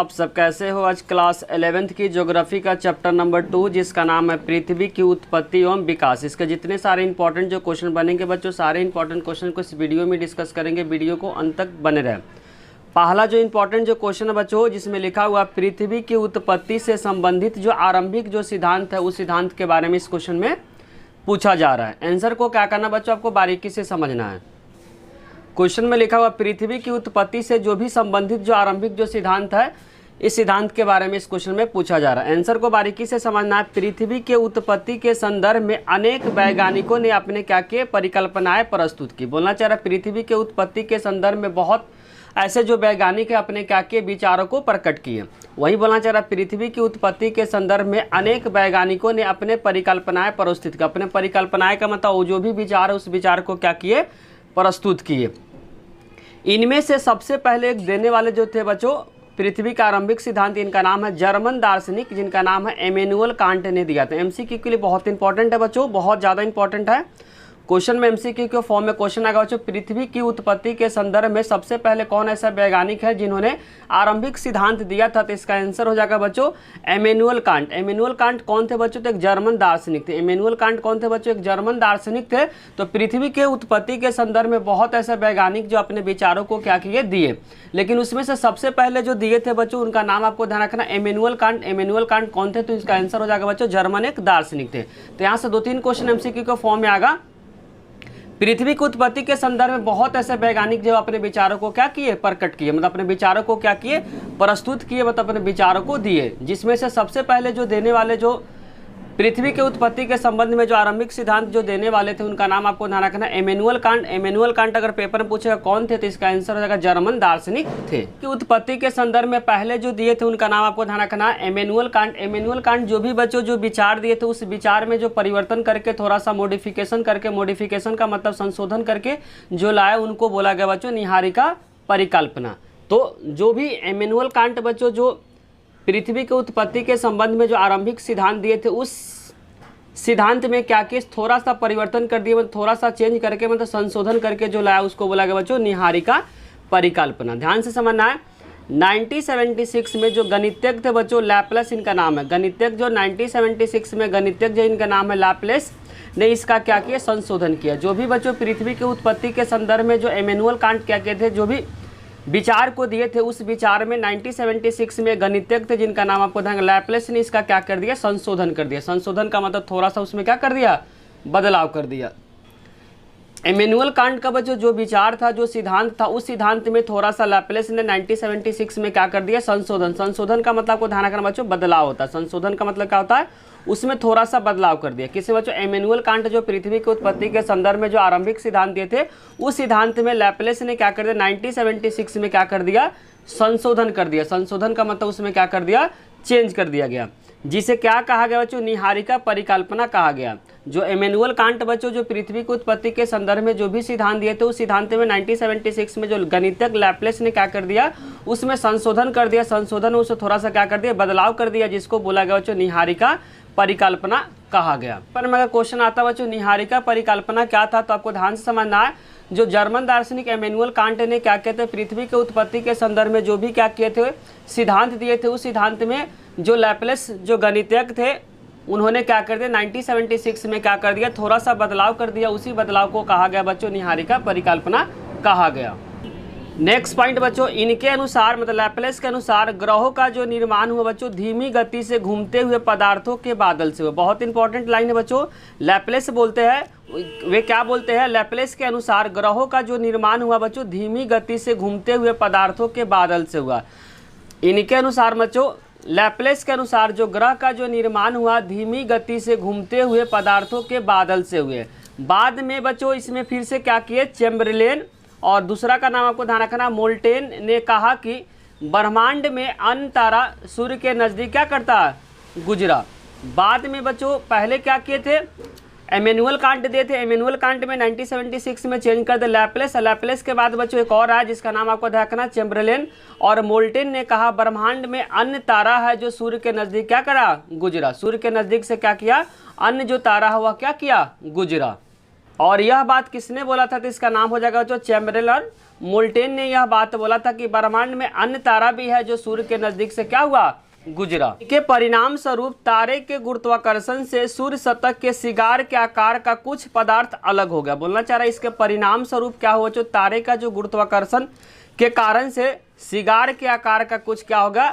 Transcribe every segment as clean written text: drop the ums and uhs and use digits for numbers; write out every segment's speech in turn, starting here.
आप सब कैसे हो। आज क्लास 11th की ज्योग्राफी का चैप्टर नंबर 2 जिसका नाम है पृथ्वी की उत्पत्ति एवं विकास। इसके जितने सारे इंपॉर्टेंट जो क्वेश्चन बनेंगे बच्चों, सारे इंपॉर्टेंट क्वेश्चन को इस वीडियो में डिस्कस करेंगे। वीडियो को अंत तक बने रहे। पहला जो इंपॉर्टेंट जो क्वेश्चन है बच्चों, जिसमें लिखा हुआ पृथ्वी की उत्पत्ति से संबंधित जो आरंभिक जो सिद्धांत है उस सिद्धांत के बारे में इस क्वेश्चन में पूछा जा रहा है। आंसर को क्या करना बच्चों, आपको बारीकी से समझना है। क्वेश्चन में लिखा हुआ पृथ्वी की उत्पत्ति से जो भी संबंधित जो आरंभिक जो सिद्धांत है इस सिद्धांत के बारे में इस क्वेश्चन में पूछा जा रहा है। आंसर को बारीकी से समझना है। पृथ्वी के उत्पत्ति के संदर्भ में अनेक वैज्ञानिकों ने अपने क्या किए, परिकल्पनाएं प्रस्तुत की। बोलना चाह रहा है पृथ्वी के उत्पत्ति के संदर्भ में बहुत ऐसे जो वैज्ञानिक है अपने क्या किए, विचारों को प्रकट किए। वही बोलना चाह रहा है पृथ्वी की उत्पत्ति के संदर्भ में अनेक वैज्ञानिकों ने अपने परिकल्पनाएं प्रस्तुत की। अपने परिकल्पनाएं का मतलब वो जो भी विचार है उस विचार को क्या किए, प्रस्तुत किए। इनमें से सबसे पहले एक देने वाले जो थे बच्चों पृथ्वी का आरंभिक सिद्धांत, इनका नाम है जर्मन दार्शनिक जिनका नाम है इमैनुअल कांट ने दिया था। एमसीक्यू के लिए बहुत इंपॉर्टेंट है बच्चों, बहुत ज़्यादा इंपॉर्टेंट है। क्वेश्चन में एमसीक्यू के फॉर्म में क्वेश्चन आएगा बच्चों, पृथ्वी की उत्पत्ति के संदर्भ में सबसे पहले कौन ऐसा वैज्ञानिक है जिन्होंने आरंभिक सिद्धांत दिया था, तो इसका आंसर हो जाएगा बच्चों इमैनुअल कांट। इमैनुअल कांट कौन थे बच्चों, तो एक जर्मन दार्शनिक थे। इमैनुअल कांट कौन थे बच्चों, एक जर्मन दार्शनिक थे। तो पृथ्वी के उत्पत्ति के संदर्भ में बहुत ऐसे वैज्ञानिक जो अपने विचारों को क्या किए, दिए। लेकिन उसमें से सबसे पहले जो दिए थे बच्चों उनका नाम आपको ध्यान रखना, इमैनुअल कांट। इमैनुअल कांट कौन थे, तो इसका आंसर हो जाएगा बच्चों जर्मन एक दार्शनिक थे। तो यहाँ से 2-3 क्वेश्चन एमसीक्यू के फॉर्म में आएगा। पृथ्वी की उत्पत्ति के संदर्भ में बहुत ऐसे वैज्ञानिक जो अपने विचारों को क्या किए, प्रकट किए, मतलब अपने विचारों को क्या किए, प्रस्तुत किए, मतलब अपने विचारों को दिए। जिसमें से सबसे पहले जो देने वाले जो पृथ्वी के उत्पत्ति के संबंध में जो आरंभिक सिद्धांत जो देने वाले थे उनका नाम आपको ध्यान रखना इमैनुअल कांट। इमैनुअल कांट अगर पेपर में पूछेगा कौन थे, तो इसका आंसर हो जाएगा जर्मन दार्शनिक थे। कि उत्पत्ति के संदर्भ में पहले जो दिए थे उनका नाम आपको ध्यान रखना इमैनुअल कांट। इमैनुअल कांट जो भी बच्चों जो विचार दिए थे उस विचार में जो परिवर्तन करके थोड़ा सा मॉडिफिकेशन करके, मॉडिफिकेशन का मतलब संशोधन करके जो लाया उनको बोला गया बच्चों निहारिका परिकल्पना। तो जो भी इमैनुअल कांट बच्चों जो पृथ्वी के उत्पत्ति के संबंध में जो आरंभिक सिद्धांत दिए थे उस सिद्धांत में क्या किया, थोड़ा सा परिवर्तन कर दिया, मतलब थोड़ा सा चेंज करके, मतलब संशोधन करके जो लाया उसको बोला गया बच्चों निहारिका परिकल्पना। ध्यान से समझना है। 1976 में जो गणितज्ञ थे बच्चों, लैप्लेस इनका नाम है। गणितज्ञ जो 1976 में गणितज्ञ इनका नाम है लैप्लेस ने इसका क्या किया, संशोधन किया। जो भी बच्चों पृथ्वी की उत्पत्ति के संदर्भ में जो इमैनुअल कांट क्या कहते थे, जो भी विचार को दिए थे उस विचार में 1976 में गणितज्ञ थे जिनका नाम आपको ध्यान, लैप्लेस ने इसका क्या कर दिया, संशोधन कर दिया। संशोधन का मतलब थोड़ा सा उसमें क्या कर दिया, बदलाव कर दिया। इमैनुअल कांट का बच्चों जो विचार था, जो सिद्धांत था, उस सिद्धांत में थोड़ा सा लैप्लेस ने 1976 में क्या कर दिया, संशोधन। संशोधन का मतलब आपको ध्यान रखना बच्चों बदलाव होता है। संशोधन का मतलब क्या होता है, उसमें थोड़ा सा बदलाव कर दिया। किसी बच्चों इमैनुअल कांट जो पृथ्वी की उत्पत्ति के संदर्भ में जो आरंभिक सिद्धांत दिए थे उस सिद्धांत में लैप्लेस ने क्या कर दिया, 1976 में क्या कर दिया, संशोधन कर दिया। संशोधन का मतलब उसमें क्या कर दिया, चेंज कर दिया गया, जिसे क्या कहा गया बच्चों, निहारिका परिकल्पना कहा गया। जो इमैनुअल कांट बच्चों जो पृथ्वी की उत्पत्ति के संदर्भ में जो भी सिद्धांत दिए थे उस सिद्धांत में 1976 में जो गणितज्ञ लैप्लेस ने क्या कर दिया, उसमें संशोधन कर दिया। संशोधन उसे थोड़ा सा क्या कर दिया, बदलाव कर दिया, जिसको बोला गया बच्चों निहारिका परिकल्पना कहा गया। पर अगर क्वेश्चन आता बच्चों निहारिका परिकल्पना क्या था, तो आपको ध्यान से समझना है। जो जर्मन दार्शनिक इमैनुअल कांट ने क्या कहते हैं, पृथ्वी के उत्पत्ति के संदर्भ में जो भी क्या किए थे, सिद्धांत दिए थे, उस सिद्धांत में जो लैप्लेस जो गणितज्ञ थे उन्होंने क्या कर दिया, 1976 में क्या कर दिया, थोड़ा सा बदलाव कर दिया। उसी बदलाव को कहा गया बच्चों निहारिका परिकल्पना कहा गया। नेक्स्ट पॉइंट बच्चों, इनके अनुसार मतलब लैप्लेस के अनुसार ग्रहों का जो निर्माण हुआ बच्चों धीमी गति से घूमते हुए पदार्थों के बादल से हुआ। बहुत इंपॉर्टेंट लाइन है बच्चों। लैप्लेस बोलते हैं, वे क्या बोलते हैं, लैप्लेस के अनुसार ग्रहों का जो निर्माण हुआ बच्चों धीमी गति से घूमते हुए पदार्थों के बादल से हुआ। इनके अनुसार बच्चों लैप्लेस के अनुसार जो ग्रह का जो निर्माण हुआ धीमी गति से घूमते हुए पदार्थों के बादल से हुए। बाद में बच्चों इसमें फिर से क्या किए, चैम्बरलेन और दूसरा का नाम आपको ध्यान रखना मोल्टेन ने कहा कि ब्रह्मांड में अन्य तारा सूर्य के नज़दीक क्या करता है, गुजरा। बाद में बच्चों पहले क्या किए थे, इमैनुअल कांट दिए थे। इमैनुअल कांट में 1976 में चेंज कर दिया लैप्लेस। लैप्लेस के बाद बच्चों एक और आया जिसका नाम आपको ध्यान रखना चैम्बरलेन और मोल्टेन ने कहा ब्रह्मांड में अन्य तारा है जो सूर्य के नज़दीक क्या करा, गुजरा। सूर्य के नज़दीक से क्या किया, अन्य जो तारा है वह क्या किया, गुजरा। और यह बात किसने बोला था? तो इसका नाम हो जाएगा बच्चों चैम्बरलेन और मोल्टेन ने यह बात बोला था कि ब्रह्मांड में अन्य तारा भी है जो सूर्य के नजदीक से क्या हुआ, गुजरा। के परिणाम स्वरूप तारे के गुरुत्वाकर्षण से सूर्य सतह के सिगार के आकार का कुछ पदार्थ अलग हो गया। बोलना चाह रहा है इसके परिणाम स्वरूप क्या हुआ, जो तारे का जो गुरुत्वाकर्षण के कारण से सिगार के आकार का कुछ क्या होगा,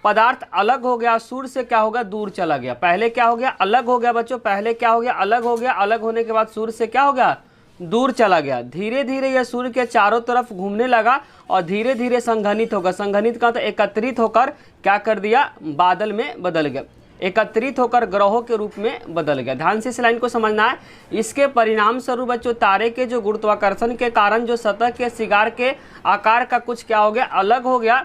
पदार्थ अलग हो गया, सूर्य से क्या होगा, दूर चला गया। पहले क्या हो गया, अलग हो गया बच्चों, पहले क्या हो गया, अलग हो गया, अलग होने के बाद सूर्य से क्या हो गया, दूर चला गया। धीरे धीरे यह सूर्य के चारों तरफ घूमने लगा और धीरे धीरे संघनित होगा। संघनित का तो एकत्रित होकर क्या कर दिया, बादल में बदल गया, एकत्रित होकर ग्रहों के रूप में बदल गया। ध्यान से इस लाइन को समझना है। इसके परिणाम स्वरूप बच्चों तारे के जो गुरुत्वाकर्षण के कारण जो सतह के सिगार के आकार का कुछ क्या हो गया, अलग हो गया।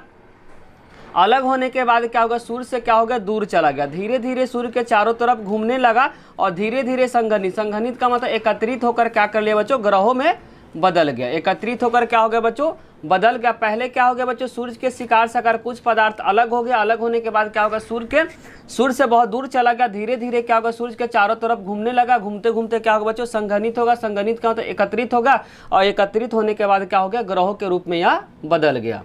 अलग होने के बाद क्या होगा, सूर्य से क्या हो गया, दूर चला गया। धीरे धीरे सूर्य के चारों तरफ घूमने लगा और धीरे धीरे संघनित, संघनित का मतलब एकत्रित होकर क्या कर लिया बच्चों, ग्रहों में बदल गया। एकत्रित होकर क्या हो गया बच्चों, बदल गया। पहले क्या हो गया बच्चों, सूर्य के शिकार से अगर कुछ पदार्थ अलग हो गया, अलग होने के बाद क्या होगा, सूर्य से बहुत दूर चला गया। धीरे धीरे क्या होगा, सूर्य के चारों तरफ घूमने लगा। घूमते घूमते क्या होगा बच्चों, संघनित होगा। संघनित का मतलब एकत्रित होगा और एकत्रित होने के बाद क्या हो गया, ग्रहों के रूप में यह बदल गया।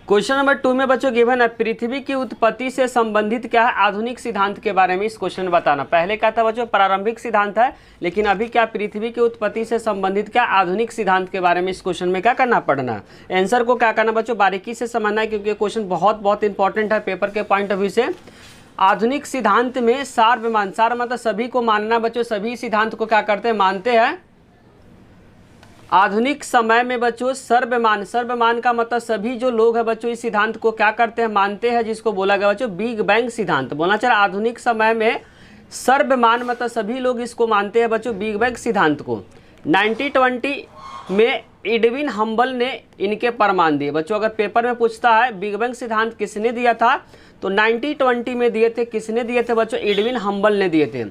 क्वेश्चन नंबर 2 में बच्चों गिवन है पृथ्वी की उत्पत्ति से संबंधित क्या है, आधुनिक सिद्धांत के बारे में इस क्वेश्चन में बताना। पहले क्या था बच्चों, प्रारंभिक सिद्धांत है, लेकिन अभी क्या, पृथ्वी की उत्पत्ति से संबंधित क्या, आधुनिक सिद्धांत के बारे में इस क्वेश्चन में क्या करना, पढ़ना। आंसर को क्या करना बच्चों, बारीकी से समझना है, क्योंकि क्वेश्चन बहुत इंपॉर्टेंट है पेपर के पॉइंट ऑफ व्यू से। आधुनिक सिद्धांत में सार्वमान, सार मतलब सभी को मानना बच्चों, सभी सिद्धांत को क्या करते हैं, मानते हैं। आधुनिक समय में बच्चों सर्वमान, सर्वमान का मतलब सभी जो लोग हैं बच्चों इस सिद्धांत को क्या करते हैं, मानते हैं, जिसको बोला गया बच्चों बिग बैंग सिद्धांत। बोलना चाहिए आधुनिक समय में सर्वमान मतलब सभी लोग इसको मानते हैं बच्चों, बिग बैंग सिद्धांत को। 1920 में एडविन हम्बल ने इनके प्रमाण दिए। बच्चों अगर पेपर में पूछता है बिग बैंग सिद्धांत किसने दिया था, तो 1920 में दिए थे। किसने दिए थे बच्चों, एडविन हम्बल ने दिए थे।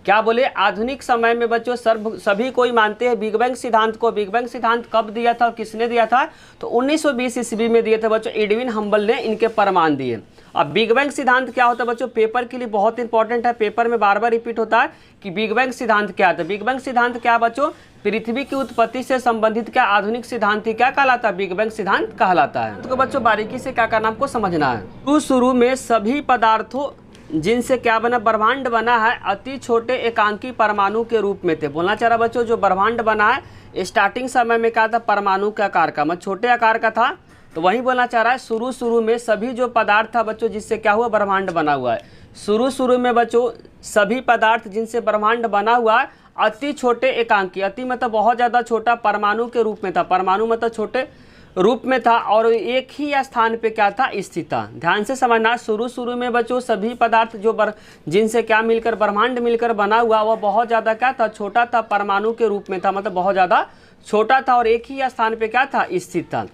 क्या बोले, आधुनिक समय में बच्चों सभी कोई मानते हैं बिग बैंग सिद्धांत को। बिग बैंग सिद्धांत कब दिया था और किसने दिया था, तो 1920 ईस्वी में दिए थे बच्चों, एडविन हम्बल ने इनके प्रमाण दिए। अब बिग बैंग सिद्धांत क्या होता है बच्चों, पेपर के लिए बहुत इंपॉर्टेंट है, पेपर में बार बार रिपीट होता है कि बिग बैंग सिद्धांत क्या है। बिग बैंग सिद्धांत क्या बच्चों, पृथ्वी की उत्पत्ति से संबंधित क्या आधुनिक सिद्धांत ही क्या कहलाता है, बिग बैंग सिद्धांत कहलाता है। तो बच्चों बारीकी से क्या करना आपको समझना है। शुरू में सभी पदार्थों जिनसे क्या बना, ब्रह्मांड बना है, अति छोटे एकांकी परमाणु के रूप में थे। बोलना चाह रहा बच्चों जो ब्रह्मांड बना है स्टार्टिंग समय में क्या था, परमाणु के आकार का, मतलब छोटे आकार का था। तो वही बोलना चाह रहा है शुरू में सभी जो पदार्थ था बच्चों जिससे क्या हुआ, ब्रह्मांड बना हुआ है। शुरू में बच्चों सभी पदार्थ जिनसे ब्रह्मांड बना हुआ है अति छोटे एकांकी, अति मतलब बहुत ज़्यादा छोटा, परमाणु के रूप में था। परमाणु मतलब छोटे रूप में था और एक ही स्थान पे क्या था, स्थित था। ध्यान से समझना, शुरू में बच्चों सभी पदार्थ जो जिनसे क्या मिलकर ब्रह्मांड मिलकर बना हुआ वह बहुत ज़्यादा क्या था, छोटा था, परमाणु के रूप में था, मतलब बहुत ज़्यादा छोटा था और एक ही स्थान पे क्या था, स्थित था।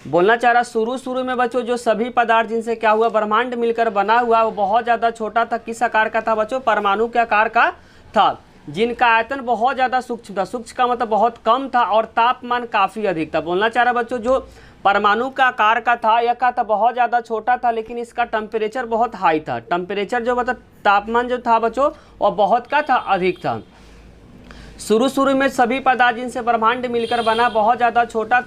बोलना चाह रहा शुरू में बच्चों जो सभी पदार्थ जिनसे क्या हुआ ब्रह्मांड मिलकर बना हुआ वो बहुत ज़्यादा छोटा था। किस आकार का था बच्चों, परमाणु के आकार का था, जिनका आयतन बहुत ज़्यादा सूक्ष्म था। सूक्ष्म का मतलब बहुत कम था और तापमान काफ़ी अधिक था। बोलना चाह रहा बच्चों जो परमाणु का आकार का था यह का था बहुत ज़्यादा छोटा था, लेकिन इसका टेम्परेचर बहुत हाई था। टेम्परेचर जो मतलब तापमान जो था बच्चों वह बहुत क्या था, अधिक था। शुरू में सभी पदार्थ जिनसे ब्रह्मांड मिलकर बना बहुत ज़्यादा छोटा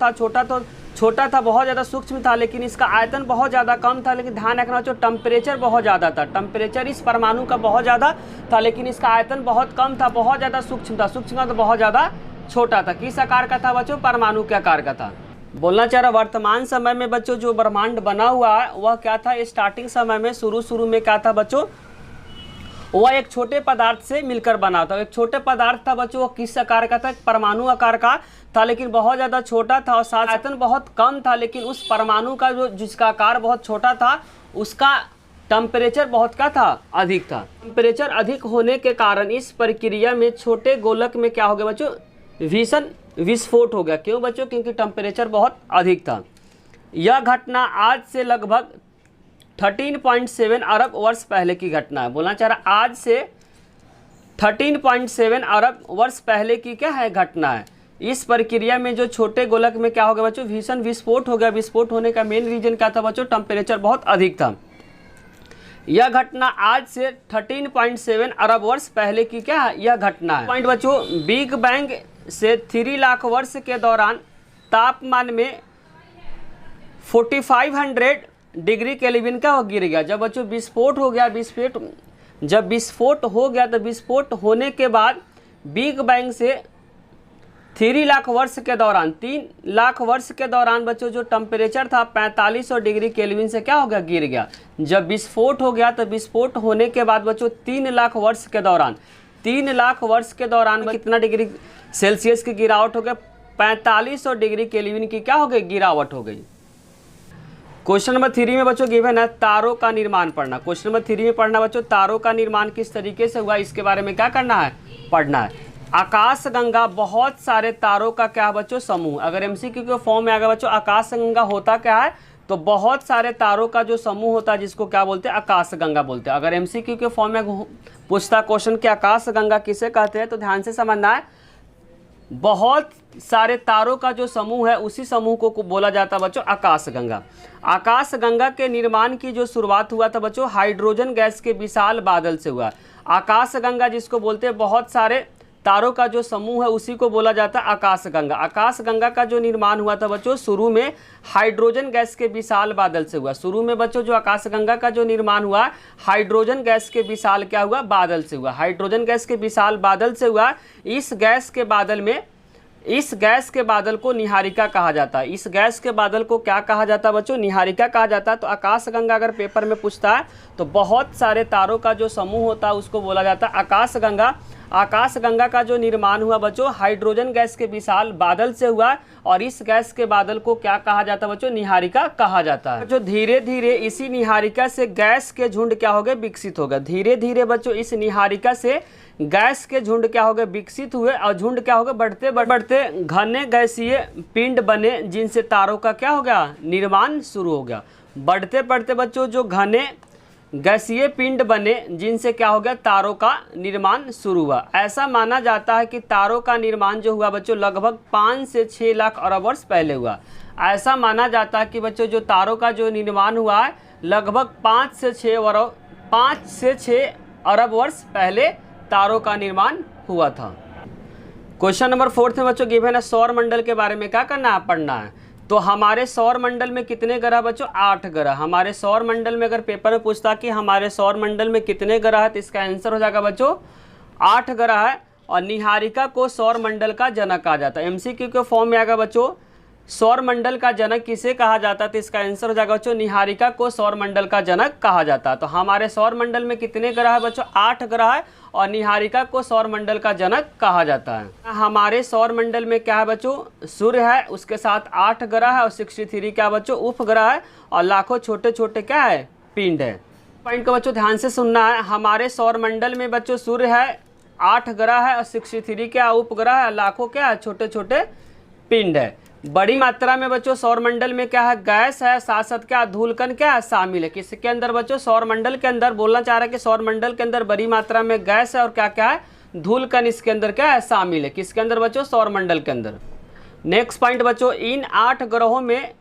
था, बहुत ज़्यादा सूक्ष्म था, लेकिन इसका आयतन बहुत ज़्यादा कम था। लेकिन ध्यान रखना जो टेम्परेचर बहुत ज़्यादा था, टेम्परेचर इस परमाणु का बहुत ज़्यादा था, लेकिन इसका आयतन बहुत कम था, बहुत ज़्यादा सूक्ष्म था। सूक्ष्म का तो बहुत ज़्यादा छोटा था। किस आकार का था बच्चों, परमाणु के आकार का था। बोलना चाह रहा वर्तमान समय में बच्चों जो ब्रह्मांड बना हुआ है वह क्या था, स्टार्टिंग समय में शुरू में क्या था बच्चों, वह एक छोटे पदार्थ से मिलकर बना था। एक छोटे पदार्थ था बच्चों, वो किस आकार का था, परमाणु आकार का था, लेकिन बहुत ज़्यादा छोटा था और साथ आयतन बहुत कम था। लेकिन उस परमाणु का जो जिसका आकार बहुत छोटा था उसका टेम्परेचर बहुत क्या था, अधिक था। टेम्परेचर अधिक होने के कारण इस प्रक्रिया में छोटे गोलक में क्या हो गया बच्चों, भीषण विस्फोट हो गया। क्यों बच्चों, क्योंकि टेम्परेचर बहुत अधिक था। यह घटना आज से लगभग 13.7 अरब वर्ष पहले की घटना है। बोलना चाह रहा आज से 13.7 अरब वर्ष पहले की क्या है, घटना है। इस प्रक्रिया में जो छोटे गोलक में क्या हो गया बच्चों, भीषण विस्फोट हो गया। विस्फोट होने का मेन रीजन क्या था बच्चों, टेम्परेचर बहुत अधिक था। यह घटना आज से 13.7 अरब वर्ष पहले की क्या है, यह घटना है। पॉइंट बच्चों, बिग बैंग से 3 लाख वर्ष के दौरान तापमान में 4500 डिग्री केल्विन का गिर गया। जब बच्चों विस्फोट हो गया, जब विस्फोट हो गया तो विस्फोट होने के बाद बिग बैंग से 3 लाख वर्ष के दौरान, 3 लाख वर्ष के दौरान बच्चों जो टेम्परेचर था 4500 डिग्री केल्विन से क्या हो गया, गिर गया। जब विस्फोट हो गया तो विस्फोट होने के बाद बच्चों 3 लाख वर्ष के दौरान, 3 लाख वर्ष के दौरान कितना डिग्री सेल्सियस की गिरावट हो गया, 4500 डिग्री केल्विन की क्या हो गई, गिरावट हो गई। क्वेश्चन नंबर 3 में बच्चों गिवन है तारों का निर्माण पढ़ना। क्वेश्चन नंबर 3 में पढ़ना बच्चों, तारों का निर्माण किस तरीके से हुआ, इसके बारे में क्या करना है, पढ़ना है। आकाशगंगा बहुत सारे तारों का क्या है बच्चों, समूह। अगर एमसीक्यू के फॉर्म में आ गया बच्चों आकाशगंगा होता क्या है, तो बहुत सारे तारों का जो समूह होता है जिसको क्या बोलते हैं, आकाशगंगा बोलते हैं। अगर एमसीक्यू के फॉर्म में पूछता क्वेश्चन कि आकाशगंगा किसे कहते हैं, तो ध्यान से समझना है, बहुत सारे तारों का जो समूह है उसी समूह को बोला जाता है बच्चों आकाशगंगा। आकाशगंगा के निर्माण की जो शुरुआत हुआ था बच्चों हाइड्रोजन गैस के विशाल बादल से हुआ। आकाशगंगा जिसको बोलते हैं बहुत सारे तारों का जो समूह है उसी को बोला जाता है आकाशगंगा। आकाशगंगा का जो निर्माण हुआ था बच्चों शुरू में हाइड्रोजन गैस के विशाल बादल से हुआ। शुरू में बच्चों जो आकाशगंगा का जो निर्माण हुआ हाइड्रोजन गैस के विशाल क्या हुआ, बादल से हुआ। हाइड्रोजन गैस के विशाल बादल से हुआ। इस गैस के बादल को निहारिका कहा जाता है। इस गैस के बादल को क्या कहा जाता है बच्चों, निहारिका कहा जाता है। तो आकाशगंगा अगर पेपर में पूछता है तो बहुत सारे तारों का जो समूह होता है उसको बोला जाता है आकाशगंगा। आकाशगंगा का जो निर्माण हुआ बच्चों हाइड्रोजन गैस के विशाल बादल से हुआ और इस गैस के बादल को क्या कहा जाता है बच्चों, निहारिका कहा जाता है। जो धीरे धीरे इसी निहारिका से गैस के झुंड क्या हो गए, विकसित हो गए। धीरे धीरे बच्चों इस निहारिका से गैस के झुंड क्या हो गए, विकसित हुए और झुंड क्या हो गए, बढ़ते बढ़ते घने गैसीय पिंड बने जिनसे तारों का क्या हो गया, निर्माण शुरू हो गया। बढ़ते बढ़ते बच्चों जो घने गैसीय पिंड बने जिनसे क्या हो गया, तारों का निर्माण शुरू हुआ। ऐसा माना जाता है कि तारों का निर्माण जो हुआ बच्चों लगभग 5 से 6 लाख अरब वर्ष पहले हुआ। ऐसा माना जाता है कि बच्चों जो तारों का जो निर्माण हुआ है लगभग 5 से 6 अरब वर्ष पहले तारों का निर्माण हुआ था। क्वेश्चन नंबर 4 में बच्चों गिवन है सौर मंडल के बारे में क्या करना है, पढ़ना है। तो हमारे सौर मंडल में कितने ग्रह बच्चों, 8 ग्रह। हमारे सौर मंडल में अगर पेपर में पूछता कि हमारे सौर मंडल में कितने ग्रह है तो इसका आंसर हो जाएगा बच्चों 8 ग्रह है। और निहारिका को सौर मंडल का जनक कहा जाता है। एमसीक्यू के फॉर्म में आएगा बच्चों सौर मंडल का जनक किसे कहा जाता है, तो इसका आंसर हो जाएगा बच्चों निहारिका को सौर मंडल का जनक कहा जाता है। तो हमारे सौर मंडल में कितने ग्रह है बच्चों, 8 ग्रह है और निहारिका को सौर मंडल का जनक कहा जाता है। हमारे सौर मंडल में क्या है बच्चों, सूर्य है, उसके साथ 8 ग्रह है और 63 क्या बच्चों, उपग्रह है और लाखों छोटे छोटे क्या है, पिंड है। पॉइंट को बच्चों ध्यान से सुनना है। हमारे सौर मंडल में बच्चों सूर्य है, 8 ग्रह है और 63 क्या उपग्रह है, लाखों क्या है, छोटे छोटे पिंड है। बड़ी मात्रा में बच्चों सौरमंडल में क्या है, गैस है, साथ साथ क्या धूलकण क्या है, शामिल है। किसके अंदर बच्चों, सौरमंडल के अंदर। बोलना चाह रहा है कि सौरमंडल के अंदर बड़ी मात्रा में गैस है और क्या क्या है, धूलकण इसके अंदर क्या है, शामिल है। किसके अंदर बच्चों, सौरमंडल के अंदर। नेक्स्ट पॉइंट बच्चों, इन 8 ग्रहों में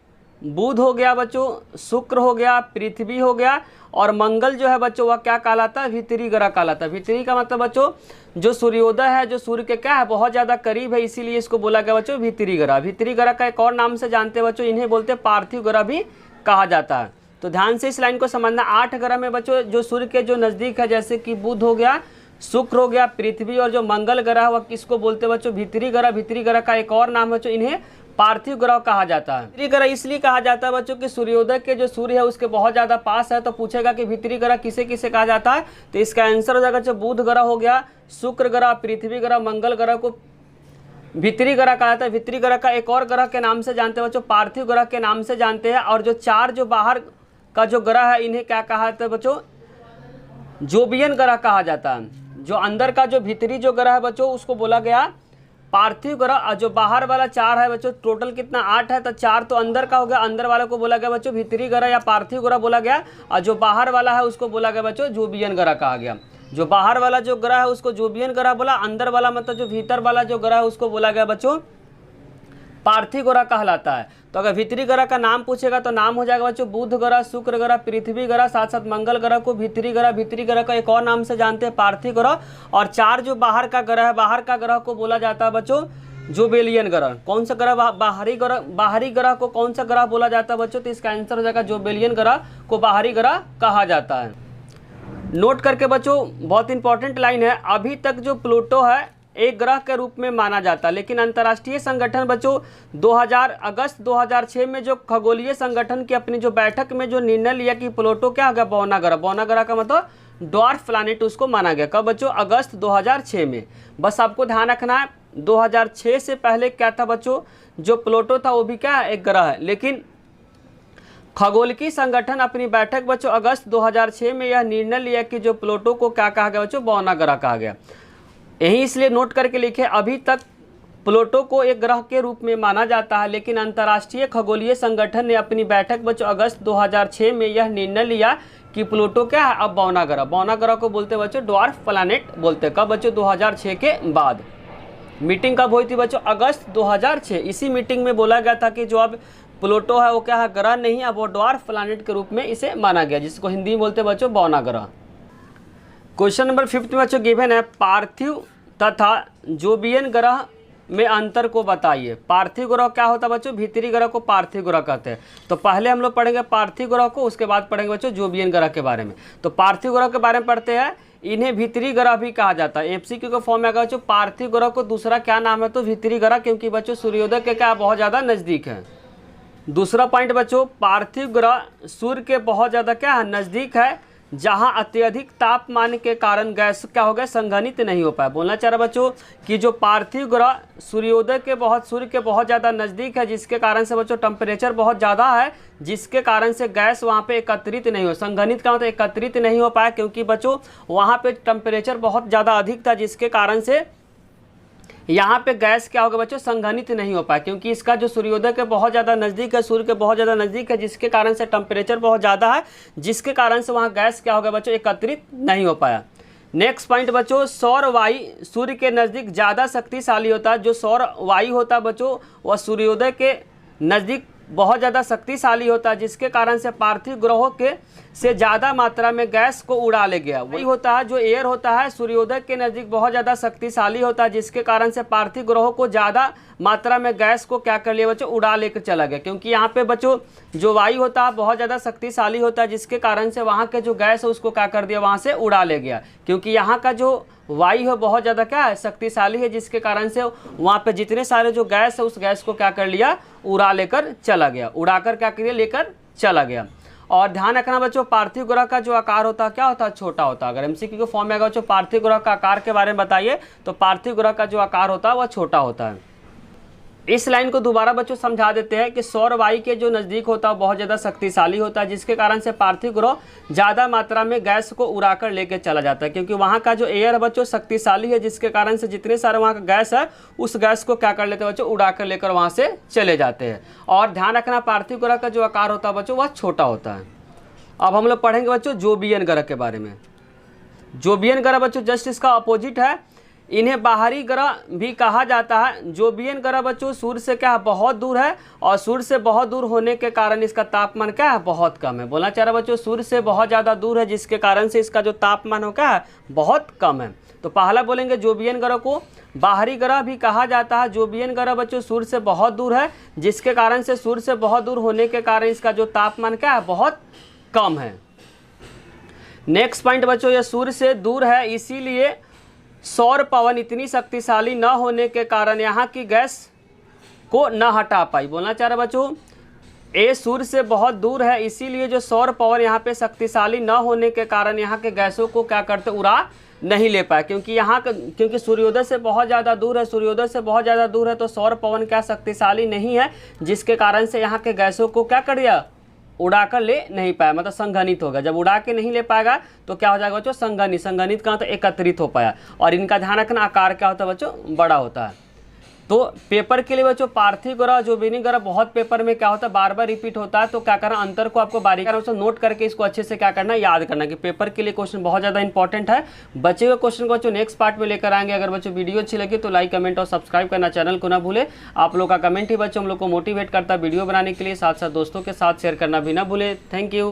बुध हो गया बच्चों, शुक्र हो गया, पृथ्वी हो गया और मंगल जो है बच्चों वह क्या कहलाता है, भीतरी ग्रह कहलाता है। भीतरी का मतलब बच्चों जो सूर्योदय है, जो सूर्य के क्या है, बहुत ज़्यादा करीब है, इसीलिए इसको बोला गया बच्चों भीतरी ग्रह। भीतरी ग्रह का एक और नाम से जानते हैं बच्चों, इन्हें बोलते हैं पार्थिव ग्रह भी कहा जाता है। तो ध्यान से इस लाइन को समझना। 8 ग्रह में बच्चों जो सूर्य के जो नज़दीक है, जैसे कि बुध हो गया, शुक्र हो गया, पृथ्वी और जो मंगल ग्रह वह किसको बोलते हैं बच्चों, भीतरी ग्रह। भीतरी ग्रह का एक और नाम बच्चों, इन्हें पार्थिव ग्रह कहा जाता है। भीतरी ग्रह इसलिए कहा जाता है बच्चों कि सूर्योदय के जो सूर्य है उसके बहुत ज़्यादा पास है। तो पूछेगा कि भीतरी ग्रह किसे किसे कहा जाता है, तो इसका आंसर हो जाएगा जो बुध ग्रह हो गया, शुक्र ग्रह, पृथ्वी ग्रह, मंगल ग्रह को भीतरी ग्रह कहा जाता है। भीतरी ग्रह का एक और ग्रह के नाम से जानते हैं बच्चों, पार्थिव ग्रह के नाम से जानते हैं। और जो 4 जो बाहर का जो ग्रह है इन्हें क्या कहा जाता है बच्चों, जोबियन ग्रह कहा जाता है। जो अंदर का जो भीतरी जो ग्रह है बच्चों उसको बोला गया पार्थिव ग्रह। और जो बाहर वाला 4 है बच्चों, टोटल कितना 8 है, तो 4 तो अंदर का हो गया, अंदर वाले को बोला गया बच्चों भीतरी ग्रह या पार्थिव ग्रह बोला गया। और जो बाहर वाला है उसको बोला गया बच्चों जोबियन ग्रह कहा गया। जो बाहर वाला जो ग्रह है उसको जोबियन ग्रह बोला, अंदर वाला मतलब जो भीतर वाला जो ग्रह है उसको बोला गया बच्चों पार्थिव ग्रह कहलाता है। तो अगर भीतरी ग्रह का नाम पूछेगा तो नाम हो जाएगा बच्चों बुध ग्रह, शुक्र ग्रह, पृथ्वी ग्रह, साथ साथ मंगल ग्रह को भीतरी ग्रह का एक और नाम से जानते हैं पार्थिव ग्रह। और 4 जो बाहर का ग्रह है, बाहर का ग्रह को बोला जाता है बच्चों जोबेलियन ग्रह। कौन सा ग्रह बाहरी ग्रह को कौन सा ग्रह बोला जाता है बच्चों? तो इसका आंसर हो जाएगा जोबेलियन ग्रह को बाहरी ग्रह कहा जाता है। नोट करके बच्चों, बहुत इंपॉर्टेंट लाइन है, अभी तक जो प्लूटो है एक ग्रह के रूप में माना जाता है, लेकिन अंतर्राष्ट्रीय संगठन बच्चों 2000 अगस्त 2006 में जो खगोलीय संगठन की अपनी जो बैठक में जो निर्णय लिया कि प्लूटो क्या हो गया, बौना ग्रह। बौना ग्रह का मतलब ड्वार्फ प्लैनेट उसको माना गया। कब बच्चों? अगस्त 2006 में। बस आपको ध्यान रखना है 2006 से पहले क्या था बच्चों, जो प्लूटो था वो भी क्या है, एक ग्रह है। लेकिन खगोलीय संगठन अपनी बैठक बच्चों अगस्त 2006 में यह निर्णय लिया कि जो प्लूटो को क्या कहा गया बच्चों, बौना ग्रह कहा गया। यही इसलिए नोट करके लिखे, अभी तक प्लूटो को एक ग्रह के रूप में माना जाता है, लेकिन अंतर्राष्ट्रीय खगोलीय संगठन ने अपनी बैठक बच्चों अगस्त 2006 में यह निर्णय लिया कि प्लूटो क्या है, अब बौना ग्रह। बौना ग्रह को बोलते बच्चों ड्वार्फ प्लैनेट बोलते। कब बच्चों? 2006 के बाद। मीटिंग कब हुई थी बच्चों? अगस्त 2006। इसी मीटिंग में बोला गया था कि जो अब प्लूटो है वो क्या है, ग्रह नहीं, अब वो ड्वार्फ प्लैनेट के रूप में इसे माना गया, जिसको हिंदी में बोलते बच्चों बौना ग्रह। क्वेश्चन नंबर 5 में बच्चों गिवन है, पार्थिव तथा जोबियन ग्रह में अंतर को बताइए। पार्थिव ग्रह क्या होता है बच्चों? भीतरी ग्रह को पार्थिव ग्रह कहते हैं। तो पहले हम लोग पढ़ेंगे पार्थिव ग्रह को, उसके बाद पढ़ेंगे बच्चों जोबियन ग्रह के बारे में। तो पार्थिव ग्रह के बारे में पढ़ते हैं। इन्हें भीतरी ग्रह भी कहा जाता है। एमसीक्यू के फॉर्म में अगर बच्चों पार्थिव ग्रह को दूसरा क्या नाम है, तो भीतरी ग्रह, क्योंकि बच्चों सूर्योदय के क्या बहुत ज़्यादा नज़दीक है। दूसरा पॉइंट बच्चों, पार्थिव ग्रह सूर्य के बहुत ज़्यादा क्या है, नज़दीक है, जहां अत्यधिक तापमान के कारण गैस क्या हो गया, संघनित नहीं हो पाया। बोलना चाह रहा बच्चों कि जो पार्थिव ग्रह सूर्य के बहुत ज़्यादा नज़दीक है, जिसके कारण से बच्चों टेम्परेचर बहुत ज़्यादा है, जिसके कारण से गैस वहां पे एकत्रित नहीं हो, संघनित का मतलब एकत्रित नहीं हो पाया, क्योंकि बच्चों वहां पे टेम्परेचर बहुत ज़्यादा अधिक था, जिसके कारण से यहाँ पे गैस क्या होगा बच्चों, संघनित नहीं हो पाया, क्योंकि इसका जो सूर्योदय के बहुत ज़्यादा नज़दीक है, सूर्य के बहुत ज़्यादा नज़दीक है, जिसके कारण से टेम्परेचर बहुत ज़्यादा है, जिसके कारण से वहाँ गैस क्या होगा बच्चों, एकत्रित नहीं हो पाया। नेक्स्ट पॉइंट बच्चों, सौर वायु सूर्य के नज़दीक ज़्यादा शक्तिशाली होता है। जो सौर वायु होता है बच्चों वह सूर्योदय के नज़दीक बहुत ज़्यादा शक्तिशाली होता है, जिसके कारण से पार्थिव ग्रहों के से ज़्यादा मात्रा में गैस को उड़ा ले गया। वही होता है जो एयर होता है सूर्योदय के नज़दीक बहुत ज़्यादा शक्तिशाली होता है, जिसके कारण से पार्थिव ग्रहों को ज़्यादा मात्रा में गैस को क्या कर लिया बच्चों, उड़ा लेकर चला गया। क्योंकि यहाँ पे बच्चों जो वायु होता है बहुत ज़्यादा शक्तिशाली होता है, जिसके कारण से वहाँ के जो गैस है उसको क्या कर दिया, वहाँ से उड़ा ले गया। क्योंकि यहाँ का जो वायु है बहुत ज़्यादा क्या है, शक्तिशाली है, जिसके कारण से वहाँ पे जितने सारे जो गैस है उस गैस को क्या कर लिया, उड़ा लेकर चला गया, उड़ाकर क्या कर लिया, लेकर चला गया। और ध्यान रखना बच्चों, पार्थिव ग्रह का जो आकार होता है क्या होता है, छोटा होता है। अगर एमसीक्यू के फॉर्म में अगर बच्चों पार्थिव ग्रह का आकार के बारे में बताइए, तो पार्थिव ग्रह का जो आकार होता है वह छोटा होता है। इस लाइन को दोबारा बच्चों समझा देते हैं कि सौर वायु के जो नज़दीक होता है बहुत ज़्यादा शक्तिशाली होता है, जिसके कारण से पार्थिव ग्रह ज़्यादा मात्रा में गैस को उड़ाकर लेकर चला जाता है। क्योंकि वहाँ का जो एयर है बच्चों शक्तिशाली है, जिसके कारण से जितने सारे वहाँ का गैस है उस गैस को क्या कर लेते हैं बच्चों, उड़ाकर लेकर वहाँ से चले जाते हैं। और ध्यान रखना पार्थिव ग्रह का जो आकार होता है बच्चों वह छोटा होता है। अब हम लोग पढ़ेंगे बच्चों जोबियन ग्रह के बारे में। जोबियन ग्रह बच्चों जस्ट इसका अपोजिट है, इन्हें बाहरी ग्रह भी कहा जाता है। जोबियन ग्रह बच्चों सूर्य से क्या है, बहुत दूर है, और सूर्य से बहुत दूर होने के कारण इसका तापमान क्या है, बहुत कम है। बोलना चाह रहा बच्चों सूर्य से बहुत ज़्यादा दूर है, जिसके कारण से इसका जो तापमान हो क्या है, बहुत कम है। तो पहला बोलेंगे जोबियन ग्रह को बाहरी ग्रह भी कहा जाता है। जोबियन ग्रह बच्चों सूर्य से बहुत दूर है, जिसके कारण से सूर्य से बहुत दूर होने के कारण इसका जो तापमान क्या है, बहुत कम है। नेक्स्ट पॉइंट बच्चों, यह सूर्य से दूर है, इसीलिए सौर पवन इतनी शक्तिशाली न होने के कारण यहाँ की गैस को न हटा पाई। बोलना चाह रहे बच्चों ये सूर्य से बहुत दूर है, इसीलिए जो सौर पवन यहाँ पे शक्तिशाली न होने के कारण यहाँ के गैसों को क्या करते, उड़ा नहीं ले पाए। क्योंकि सूर्योदय से बहुत ज़्यादा दूर है, सूर्योदय से बहुत ज़्यादा दूर है, तो सौर पवन क्या शक्तिशाली नहीं है, जिसके कारण से यहाँ के गैसों को क्या कर दिया, उड़ाकर ले नहीं पाया, मतलब संघनित होगा। जब उड़ा के नहीं ले पाएगा तो क्या हो जाएगा बच्चों, संघनित का तो एकत्रित हो पाया। और इनका ध्यान रखना आकार क्या होता है बच्चों, बड़ा होता है। तो पेपर के लिए बच्चों पार्थिव ग्रह जो विनिक ग्रह बहुत पेपर में क्या होता है बार बार रिपीट होता है, तो क्या करना अंतर को आपको बारीकी से नोट करके इसको अच्छे से क्या करना याद करना कि पेपर के लिए क्वेश्चन बहुत ज़्यादा इंपॉर्टेंट है। बचे हुए क्वेश्चन को बच्चों नेक्स्ट पार्ट में लेकर आएंगे। अगर बच्चों वीडियो अच्छी लगी तो लाइक कमेंट और सब्सक्राइब करना चैनल को ना भूले। आप लोग का कमेंट ही बच्चों हम लोग को मोटिवेट करता है वीडियो बनाने के लिए, साथ साथ दोस्तों के साथ शेयर करना भी ना भूले। Thank you.